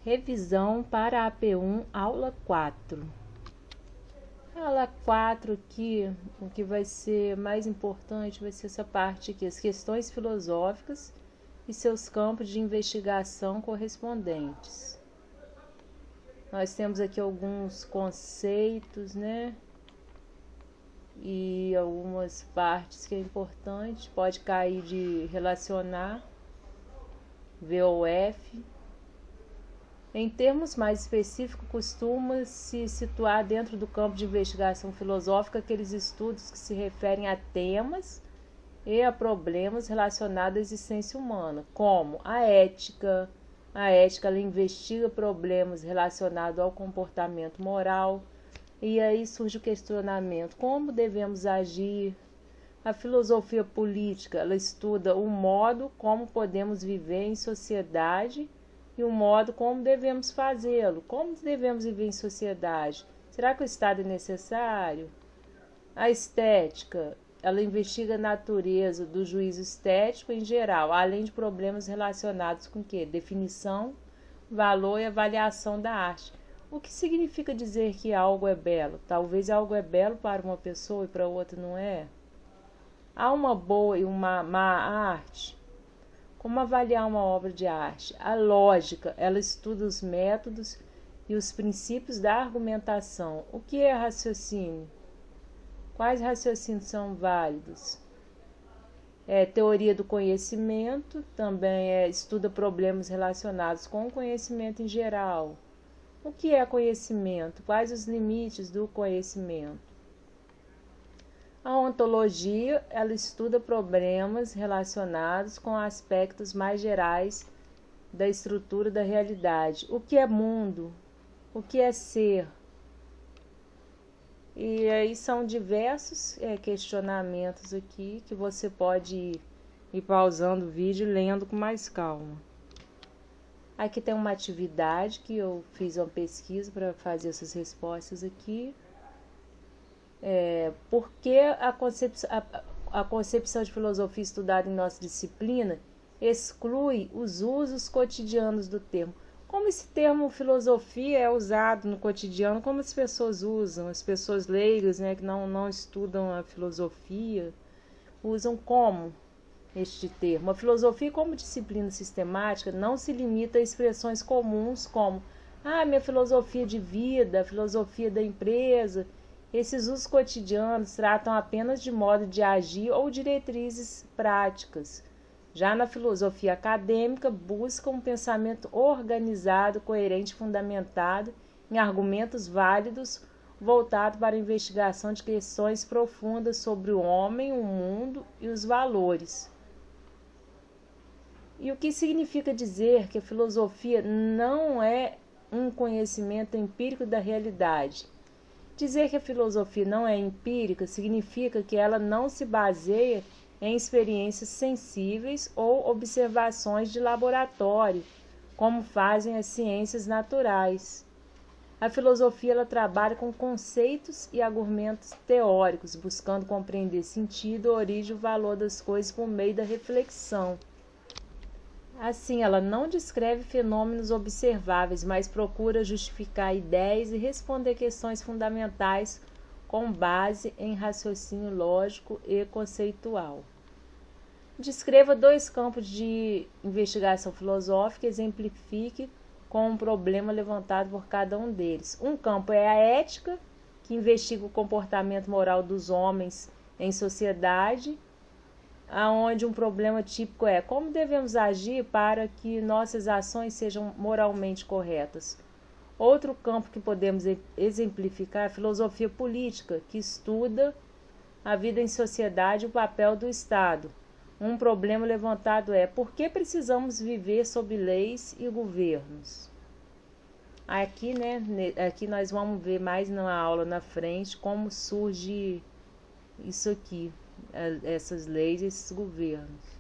Revisão para a AP1, aula 4. Aula 4 aqui, o que vai ser mais importante vai ser essa parte aqui, as questões filosóficas e seus campos de investigação correspondentes. Nós temos aqui alguns conceitos, né? E algumas partes que é importante, pode cair de relacionar, VOF. Em termos mais específicos, costuma se situar dentro do campo de investigação filosófica aqueles estudos que se referem a temas e a problemas relacionados à existência humana, como a ética. A ética ela investiga problemas relacionados ao comportamento moral, e aí surge o questionamento: como devemos agir? A filosofia política ela estuda o modo como podemos viver em sociedade e o modo como devemos fazê-lo. Como devemos viver em sociedade? Será que o Estado é necessário? A estética, ela investiga a natureza do juízo estético em geral, além de problemas relacionados com o quê? Definição, valor e avaliação da arte. O que significa dizer que algo é belo? Talvez algo é belo para uma pessoa e para outra não é. Há uma boa e uma má arte? Como avaliar uma obra de arte? A lógica, ela estuda os métodos e os princípios da argumentação. O que é raciocínio? Quais raciocínios são válidos? Teoria do conhecimento, também estuda problemas relacionados com o conhecimento em geral. O que é conhecimento? Quais os limites do conhecimento? A ontologia, ela estuda problemas relacionados com aspectos mais gerais da estrutura da realidade. O que é mundo? O que é ser? E aí são diversos questionamentos aqui que você pode ir pausando o vídeo e lendo com mais calma. Aqui tem uma atividade que eu fiz uma pesquisa para fazer essas respostas aqui. Por que a concepção de filosofia estudada em nossa disciplina exclui os usos cotidianos do termo? Como esse termo filosofia é usado no cotidiano, como as pessoas usam, as pessoas leigas, né, que não estudam a filosofia, usam como este termo? A filosofia como disciplina sistemática não se limita a expressões comuns como minha filosofia de vida, a filosofia da empresa. Esses usos cotidianos tratam apenas de modo de agir ou diretrizes práticas. Já na filosofia acadêmica, busca um pensamento organizado, coerente, fundamentado em argumentos válidos, voltado para a investigação de questões profundas sobre o homem, o mundo e os valores. E o que significa dizer que a filosofia não é um conhecimento empírico da realidade? Dizer que a filosofia não é empírica significa que ela não se baseia em experiências sensíveis ou observações de laboratório, como fazem as ciências naturais. A filosofia ela trabalha com conceitos e argumentos teóricos, buscando compreender sentido, origem e valor das coisas por meio da reflexão. Assim, ela não descreve fenômenos observáveis, mas procura justificar ideias e responder questões fundamentais com base em raciocínio lógico e conceitual. Descreva dois campos de investigação filosófica e exemplifique com um problema levantado por cada um deles. Um campo é a ética, que investiga o comportamento moral dos homens em sociedade, aonde um problema típico é como devemos agir para que nossas ações sejam moralmente corretas. Outro campo que podemos exemplificar é a filosofia política, que estuda a vida em sociedade e o papel do Estado. Um problema levantado é por que precisamos viver sob leis e governos? Aqui nós vamos ver mais na aula na frente como surge isso aqui, essas leis e esses governos.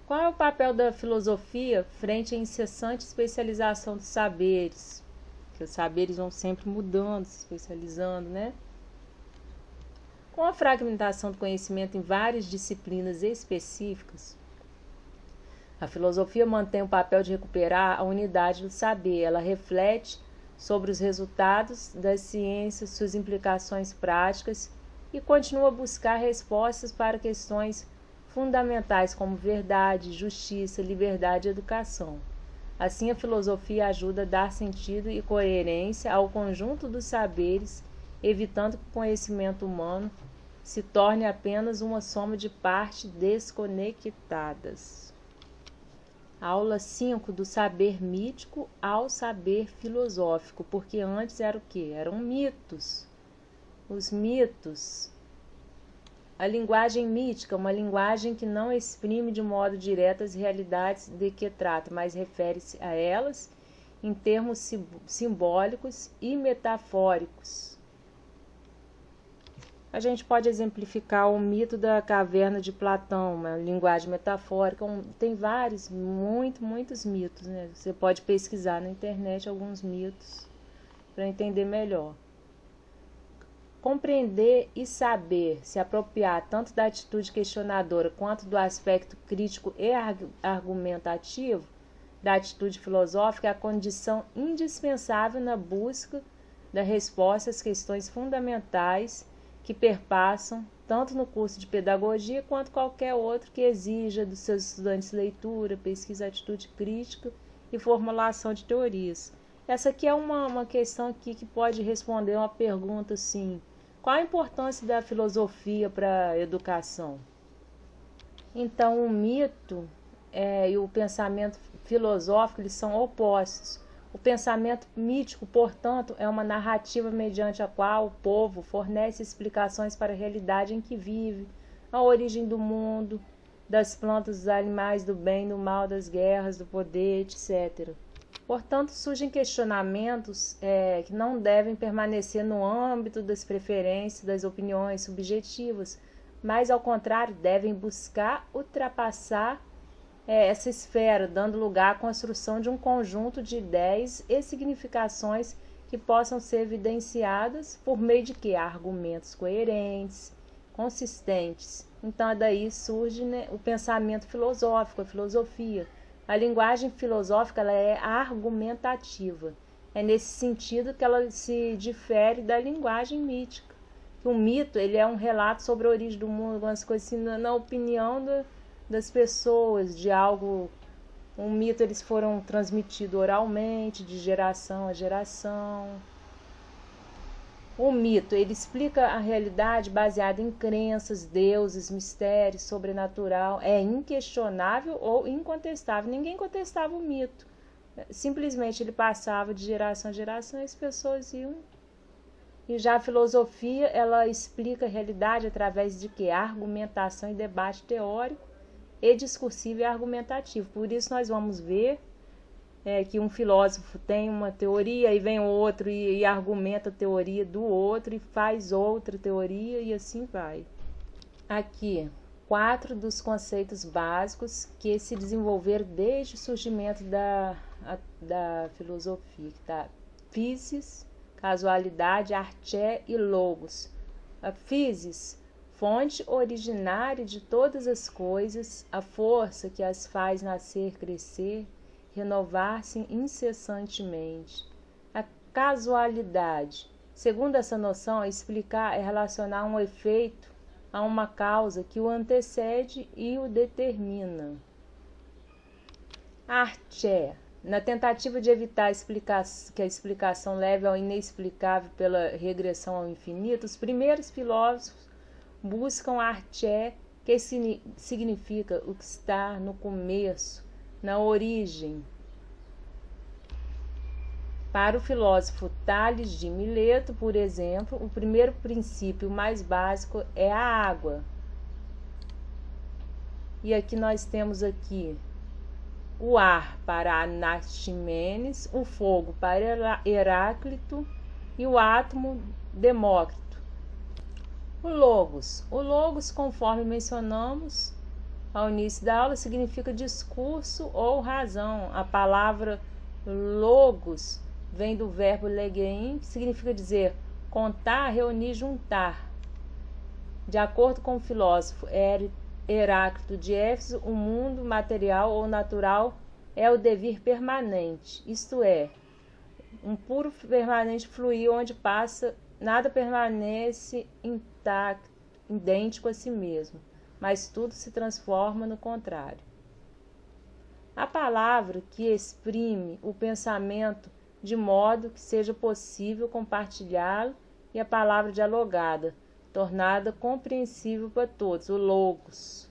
Qual é o papel da filosofia frente à incessante especialização dos saberes? Porque os saberes vão sempre mudando, se especializando, né? Com a fragmentação do conhecimento em várias disciplinas específicas, A filosofia mantém o papel de recuperar a unidade do saber. Ela reflete sobre os resultados das ciências, suas implicações práticas e continua a buscar respostas para questões fundamentais como verdade, justiça, liberdade e educação. Assim, a filosofia ajuda a dar sentido e coerência ao conjunto dos saberes, evitando que o conhecimento humano se torne apenas uma soma de partes desconectadas. Aula 5, do saber mítico ao saber filosófico, porque antes era o quê? Eram mitos. Os mitos. A linguagem mítica, uma linguagem que não exprime de modo direto as realidades de que trata, mas refere-se a elas em termos simbólicos e metafóricos. A gente pode exemplificar o mito da caverna de Platão, uma linguagem metafórica. Tem vários, muitos mitos, né? Você pode pesquisar na internet alguns mitos para entender melhor. Compreender e saber se apropriar tanto da atitude questionadora quanto do aspecto crítico e argumentativo da atitude filosófica é a condição indispensável na busca da resposta às questões fundamentais que perpassam tanto no curso de pedagogia quanto qualquer outro que exija dos seus estudantes leitura, pesquisa, atitude crítica e formulação de teorias. Essa aqui é uma questão aqui que pode responder uma pergunta assim: qual a importância da filosofia para a educação? Então, o mito e o pensamento filosófico eles são opostos. O pensamento mítico, portanto, é uma narrativa mediante a qual o povo fornece explicações para a realidade em que vive, a origem do mundo, das plantas, dos animais, do bem, do mal, das guerras, do poder, etc. Portanto, surgem questionamentos que não devem permanecer no âmbito das preferências, das opiniões subjetivas, mas, ao contrário, devem buscar ultrapassar essa esfera, dando lugar à construção de um conjunto de ideias e significações que possam ser evidenciadas por meio de quê? Argumentos coerentes, consistentes. Então, daí surge, né, o pensamento filosófico, a filosofia. A linguagem filosófica ela é argumentativa. É nesse sentido que ela se difere da linguagem mítica. O mito ele é um relato sobre a origem do mundo, algumas coisas assim, na opinião das pessoas, de algo. Um mito eles foram transmitidos oralmente, de geração a geração. O mito ele explica a realidade baseada em crenças, deuses, mistérios, sobrenatural. É inquestionável ou incontestável. Ninguém contestava o mito. Simplesmente ele passava de geração a geração e as pessoas iam. E já a filosofia ela explica a realidade através de quê? Argumentação e debate teórico e discursivo e argumentativo. Por isso nós vamos ver que um filósofo tem uma teoria e vem outro e argumenta a teoria do outro e faz outra teoria e assim vai. Aqui, 4 dos conceitos básicos que se desenvolveram desde o surgimento da filosofia, que tá? Physis, casualidade, arché e logos. A physis, fonte originária de todas as coisas, a força que as faz nascer, crescer, renovar-se incessantemente. A casualidade, segundo essa noção, é relacionar um efeito a uma causa que o antecede e o determina. Arché, na tentativa de evitar que a explicação leve ao inexplicável pela regressão ao infinito, os primeiros filósofos buscam arché, que significa o que está no começo, na origem. Para o filósofo Tales de Mileto, por exemplo, o primeiro princípio mais básico é a água. E aqui nós temos aqui o ar para Anaximenes, o fogo para Heráclito e o átomo Demócrito. O logos, conforme mencionamos ao início da aula, significa discurso ou razão. A palavra logos vem do verbo legein, que significa dizer contar, reunir, juntar. De acordo com o filósofo Heráclito de Éfeso, o mundo material ou natural é o devir permanente, isto é, um puro permanente fluir onde passa, nada permanece intacto, idêntico a si mesmo, mas tudo se transforma no contrário. A palavra que exprime o pensamento de modo que seja possível compartilhá-lo e a palavra dialogada, tornada compreensível para todos, o logos.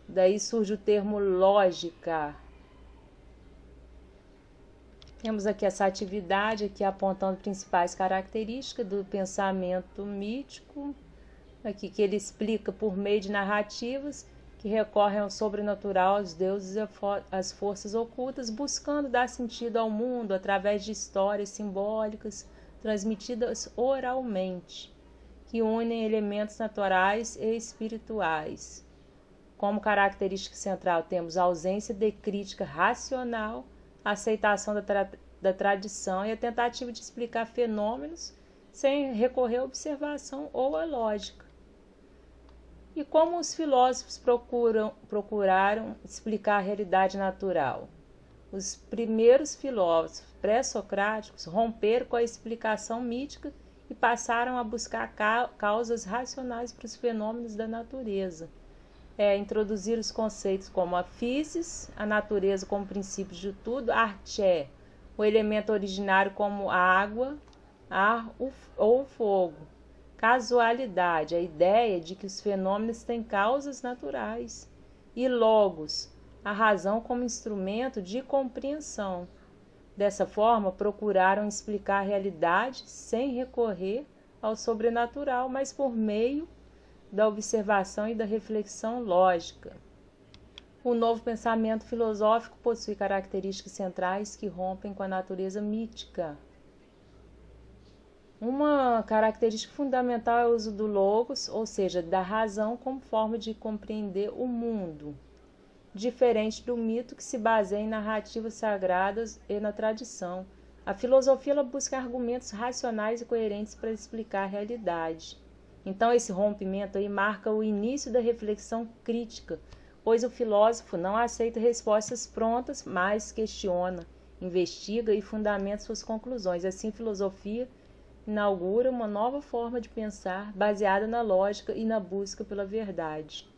Daí surge o termo lógica. Temos aqui essa atividade aqui apontando principais características do pensamento mítico, aqui que ele explica por meio de narrativas que recorrem ao sobrenatural, aos deuses e às forças ocultas, buscando dar sentido ao mundo através de histórias simbólicas transmitidas oralmente, que unem elementos naturais e espirituais. Como característica central temos a ausência de crítica racional, a aceitação da tradição e a tentativa de explicar fenômenos sem recorrer à observação ou à lógica. E como os filósofos procuraram explicar a realidade natural? Os primeiros filósofos pré-socráticos romperam com a explicação mítica e passaram a buscar causas racionais para os fenômenos da natureza. Introduzir os conceitos como a physis, a natureza como princípio de tudo, arché, o elemento originário como a água, ar ou fogo, casualidade, a ideia de que os fenômenos têm causas naturais, e logos, a razão como instrumento de compreensão. Dessa forma, procuraram explicar a realidade sem recorrer ao sobrenatural, mas por meio da observação e da reflexão lógica. O novo pensamento filosófico possui características centrais que rompem com a natureza mítica. Uma característica fundamental é o uso do logos, ou seja, da razão como forma de compreender o mundo, diferente do mito que se baseia em narrativas sagradas e na tradição. A filosofia ela busca argumentos racionais e coerentes para explicar a realidade. Então esse rompimento aí marca o início da reflexão crítica, pois o filósofo não aceita respostas prontas, mas questiona, investiga e fundamenta suas conclusões. Assim, a filosofia inaugura uma nova forma de pensar baseada na lógica e na busca pela verdade.